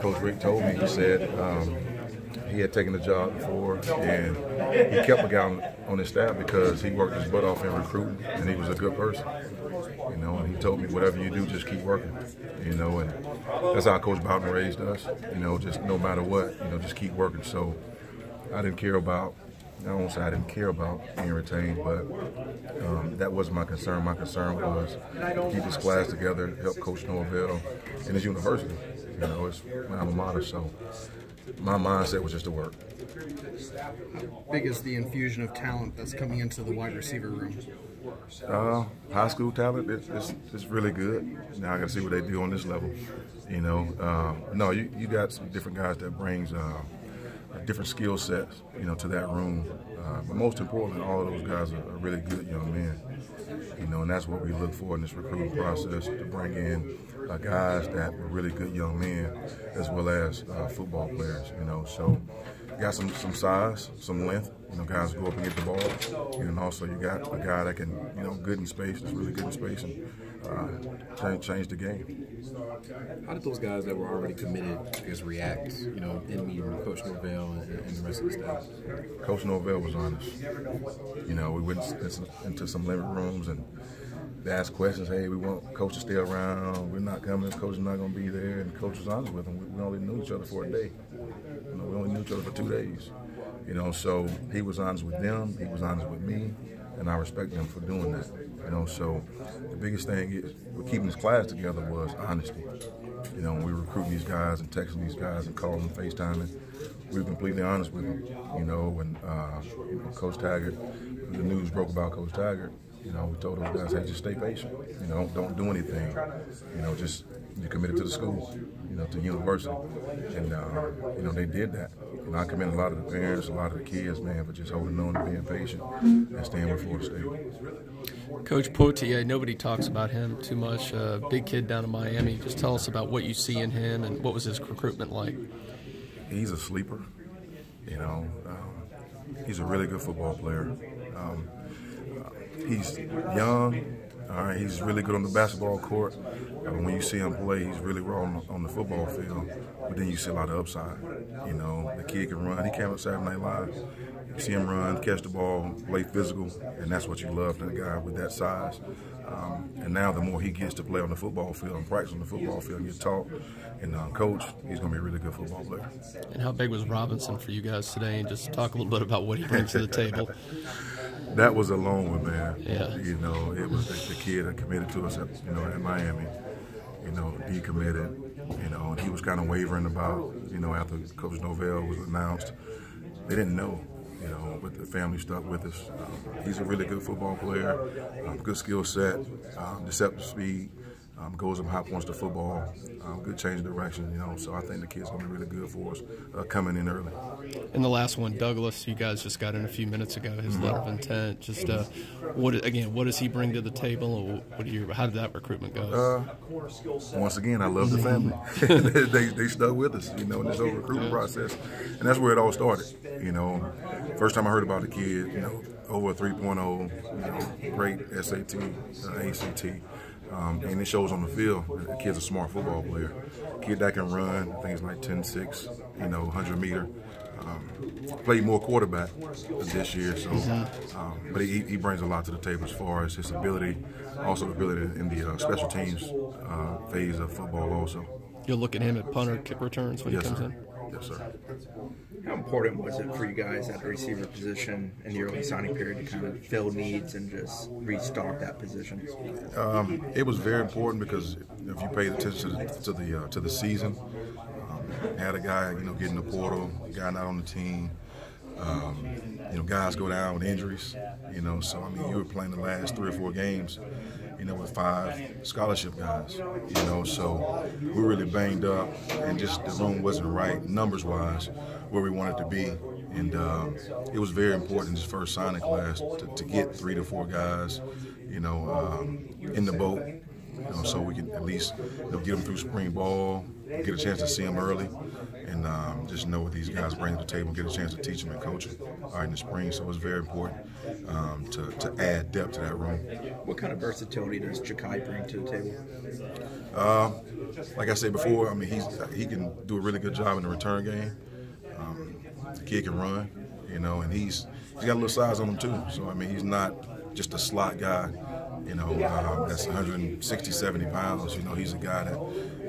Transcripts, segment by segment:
Coach Rick told me, he said he had taken the job before, and he kept a guy on his staff because he worked his butt off in recruiting, and he was a good person. You know, and he told me, whatever you do, just keep working. You know, and that's how Coach Bowden raised us. You know, just no matter what, you know, just keep working. So I didn't care about. I won't say I didn't care about being retained, but that wasn't my concern. My concern was to keep this class together, help Coach Norvell in his university. You know, it's my alma mater, so my mindset was just to work. How big is the infusion of talent that's coming into the wide receiver room? High school talent, it's really good. Now I got to see what they do on this level. You know, no, you got some different guys that brings different skill sets, you know, to that room. But most importantly, all of those guys are really good young men. You know, and that's what we look for in this recruiting process, to bring in guys that were really good young men, as well as football players. You know, so you got some size, some length. You know, guys go up and get the ball, and also you got a guy that can, you know, good in space, that's really good in space, and change the game. How did those guys that were already committed, I guess, react, you know, in meeting with Coach Norvell and the rest of the staff? Coach Norvell was honest. You know, we went into some living rooms and they asked questions. Hey, we want Coach to stay around. We're not coming. Coach is not going to be there. And Coach was honest with them. We only knew each other for a day. You know, we only knew each other for 2 days. You know, so he was honest with them. He was honest with me, and I respect him for doing that. You know, so the biggest thing is with keeping this class together was honesty. You know, when we were recruiting these guys and texting these guys and calling them, FaceTiming, we were completely honest with them. You know, when you know, Coach Taggart, the news broke about Coach Taggart, you know, we told those guys, hey, just stay patient. You know, don't do anything. You know, just you're committed to the school, you know, to the university. And, you know, they did that. You know, I commend a lot of the parents, a lot of the kids, man, for just holding on and being patient and staying with Florida State. Coach Poitier, nobody talks about him too much. Big kid down in Miami. Just tell us about what you see in him and what was his recruitment like. He's a sleeper. You know, he's a really good football player. He's young. All right, he's really good on the basketball court. When you see him play, he's really raw on the football field. But then you see a lot of upside. You know, the kid can run. He came up Saturday Night Live. You see him run, catch the ball, play physical, and that's what you love in a guy with that size. And now the more he gets to play on the football field and practice on the football field and get taught and coach, he's going to be a really good football player. And how big was Robinson for you guys today? And just talk a little bit about what he brings to the table. That was a lone one, man. Yeah. You know, it was the kid that committed to us, you know, in Miami. You know, decommitted. You know, and he was kind of wavering about, you know, after Coach Norvell was announced. They didn't know, you know, but the family stuck with us. He's a really good football player, good skill set, deceptive speed, goes up high points to football, good change of direction, you know. So I think the kid's going to be really good for us coming in early. And the last one, Douglas, you guys just got in a few minutes ago, his letter of intent. Just what does he bring to the table, or how did that recruitment go? Once again, I love the family. they stuck with us, you know, in this whole recruiting process, and that's where it all started. You know, first time I heard about the kid, you know, over a 3.0, you know, great SAT, ACT. And it shows on the field. The kid's a smart football player. Kid that can run, I think it's like 10.6, you know, 100 meter. Played more quarterback this year, so but he brings a lot to the table as far as his ability, also the ability in the special teams phase of football also. You'll look at him at punter kick returns when he comes in? Yes, sir. How important was it for you guys at the receiver position in the early signing period to kind of fill needs and just restock that position? It was very important because if you paid attention to the season, had a guy, you know, getting the portal, a guy not on the team. You know, guys go down with injuries. You know, so I mean, you were playing the last 3 or 4 games, you know, with 5 scholarship guys. You know, so we were really banged up, and just the room wasn't right numbers-wise where we wanted to be. And it was very important in this first signing class to get 3 to 4 guys, you know, in the boat. You know, so we can at least, you know, get them through spring ball, get a chance to see them early, and just know what these guys bring to the table, get a chance to teach them and coach them in the spring. So it's very important to add depth to that room. What kind of versatility does Ja'Kai bring to the table? like I said before, I mean, he can do a really good job in the return game. The kid can run, you know, and he's got a little size on him too. So I mean, he's not just a slot guy, you know, that's 160, 70 pounds. You know, he's a guy that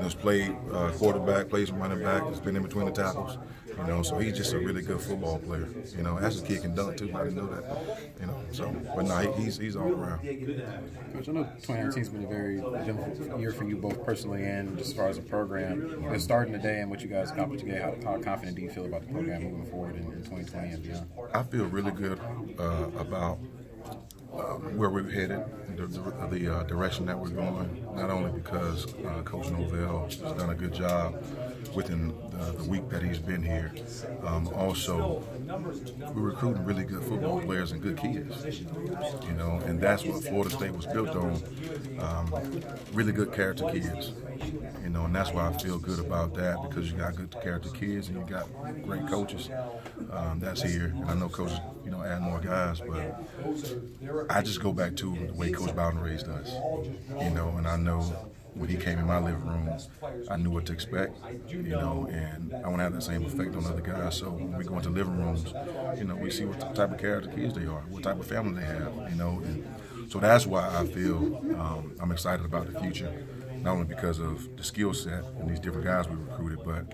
has played quarterback, plays running back, has been in between the tackles. You know, so he's just a really good football player. You know, as a kid can dunk too. I didn't know that. You know, so but no, he's all around. Coach, I know 2019's been a very difficult year for you both personally and just as far as the program. It's starting today and what you guys accomplished today. How confident do you feel about the program moving forward in 2020 and beyond? I feel really good about where we're headed, the direction that we're going, not only because Coach Novell has done a good job within the week that he's been here. Also, we're recruiting really good football players and good kids, you know, and that's what Florida State was built on, really good character kids, you know, and that's why I feel good about that, because you got good character kids and you got great coaches that's here. And I know coaches, you know, add more guys, but I just go back to the way Coach Bowden raised us, you know, and I know when he came in my living room, I knew what to expect, you know, and I want to have that same effect on other guys. So when we go into living rooms, you know, we see what type of character kids they are, what type of family they have, you know, and so that's why I feel I'm excited about the future, not only because of the skill set and these different guys we recruited, but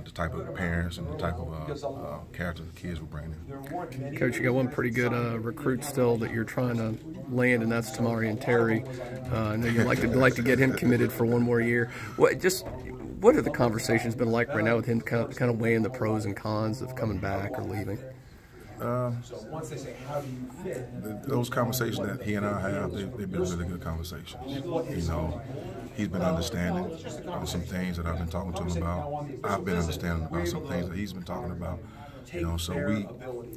the type of parents and the type of character the kids will bring in. Coach, you got one pretty good recruit still that you're trying to land, and that's Tamari and Terry. I know you'd like to get him committed for one more year. What are the conversations been like right now with him kind of weighing the pros and cons of coming back or leaving? Those conversations that he and I have, they've been really good conversations. You know, he's been understanding of some things that I've been talking to him about. I've been understanding about some things that he's been talking about. You know, so we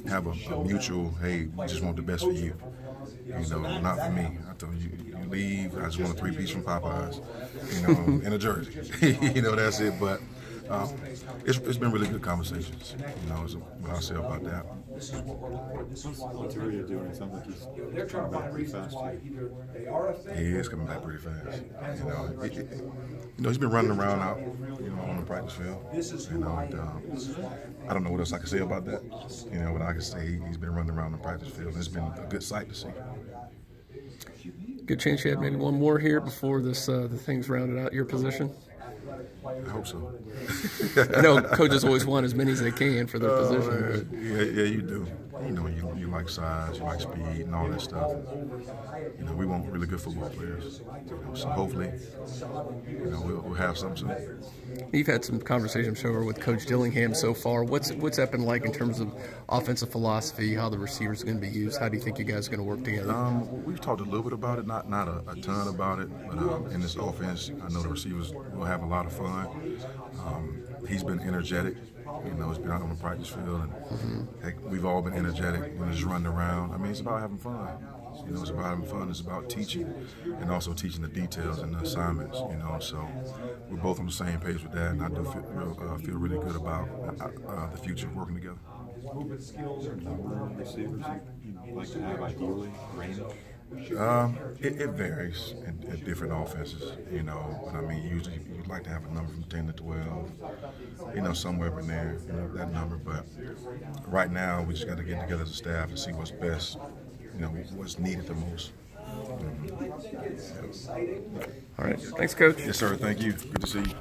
have a mutual, hey, we just want the best for you. You know, not for me. I told you, you leave, I just want a 3-piece from Popeyes, you know, in a jersey. You know, that's it. But it's been really good conversations. You know, is what I'll say about that. What's he really doing? It sounds like he's coming back pretty fast. He is coming back pretty fast. You know, he's been running around out, you know, on the practice field. You know, and, I don't know what else I can say about that. You know, but I can say he's been running around the practice field. It's been a good sight to see. Good chance you have maybe one more here before this the thing's rounded out your position. I hope so. I know coaches always want as many as they can for their position. Yeah, you do. You know, you like size, you like speed, and all that stuff. You know, we want really good football players. You know, so hopefully, you know, we'll have some soon. You've had some conversation, I'm sure, with Coach Dillingham so far. What's that been like in terms of offensive philosophy, how the receivers are going to be used? How do you think you guys are going to work together? We've talked a little bit about it, not a ton about it, but in this offense, I know the receivers will have a lot of fun. He's been energetic. You know, he's been out on the practice field, and heck, we've all been energetic when just running around. I mean, it's about having fun. You know, it's about having fun. It's about teaching, and also teaching the details and the assignments. You know, so we're both on the same page with that, and I do feel really good about the future of working together. Receivers you like to have ideally range? It varies in different offenses, you know, but I mean, usually you'd like to have a number from 10 to 12, you know, somewhere in there, you know, that number. But right now, we just got to get together as a staff and see what's best, you know, what's needed the most. All right. Thanks, Coach. Yes, sir. Thank you. Good to see you.